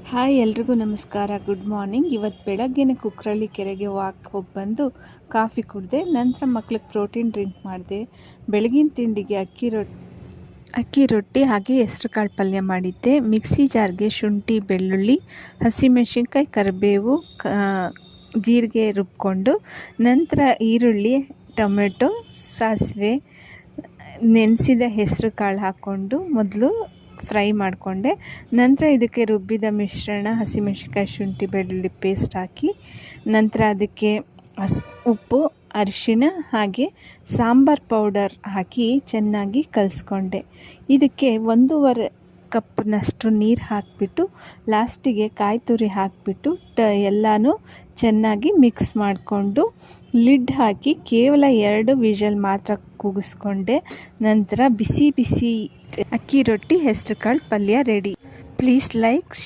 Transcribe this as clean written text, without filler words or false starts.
Hi ಎಲ್ರಿಗೂ ನಮಸ್ಕಾರ. Good morning. ಇವತ್ತು ಬೆಳಗ್ಗೆನೇ ಕುಕ್ರಳ್ಳಿ ಕೆರೆಗೆ ವಾಕ್ ಹೋಗಿ ಬಂದು ಕಾಫಿ ಕುಡಿದೆ. ನಂತರ ಮಕ್ಳಿಗೆ ಪ್ರೋಟೀನ್ ಡ್ರಿಂಕ್ ಮಾಡಿದೆ. ಬೆಳಗಿನ ತಿಂಡಿಗೆ ಅಕ್ಕಿ ರೊಟ್ಟಿ ಹಾಗೆ ಹೆಸ್ರು ಕಾಳು ಪಲ್ಯ ಮಾಡಿದ್ದೆ. ಮಿಕ್ಸಿ ಜಾರ್ಗೆ ಶುಂಠಿ, ಬೆಳ್ಳುಳ್ಳಿ, ಹಸಿಮೆಣಸಿನ್ಕಾಯಿ, ಕರಿಬೇವು, ಜೀರಿಗೆ ರುಬ್ಕೊಂಡು ನಂತರ ಈರುಳ್ಳಿ, ಟೊಮೆಟೊ, ಸಾಸಿವೆ, ನೆನೆಸಿದ ಹೆಸ್ರು ಕಾಳು ಹಾಕ್ಕೊಂಡು ಮೊದಲು ಫ್ರೈ ಮಾಡಿಕೊಂಡೆ. ನಂತರ ಇದಕ್ಕೆ ರುಬ್ಬಿದ ಮಿಶ್ರಣ, ಹಸಿಮೆಣಸಿನ್ಕಾಯಿ, ಶುಂಠಿ, ಬೆಳ್ಳುಳ್ಳಿ ಪೇಸ್ಟ್ ಹಾಕಿ ನಂತರ ಅದಕ್ಕೆ ಉಪ್ಪು, ಅರಿಶಿಣ ಹಾಗೆ ಸಾಂಬಾರ್ ಪೌಡರ್ ಹಾಕಿ ಚೆನ್ನಾಗಿ ಕಲಿಸ್ಕೊಂಡೆ. ಇದಕ್ಕೆ 1.5 ಕಪ್ನಷ್ಟು ನೀರು ಹಾಕಿಬಿಟ್ಟು ಲಾಸ್ಟಿಗೆ ಕಾಯಿ ತುರಿ ಹಾಕಿಬಿಟ್ಟು ಎಲ್ಲನೂ ಚೆನ್ನಾಗಿ ಮಿಕ್ಸ್ ಮಾಡಿಕೊಂಡು ಲಿಡ್ ಹಾಕಿ ಕೇವಲ 2 ವಿಷಲ್ ಮಾತ್ರ ಕೂಗಿಸ್ಕೊಂಡೆ. ನಂತರ ಬಿಸಿ ಬಿಸಿ ಅಕ್ಕಿ ರೊಟ್ಟಿ, ಹೆಸ್ರು ಕಾಳು ಪಲ್ಯ ರೆಡಿ. Please like, share.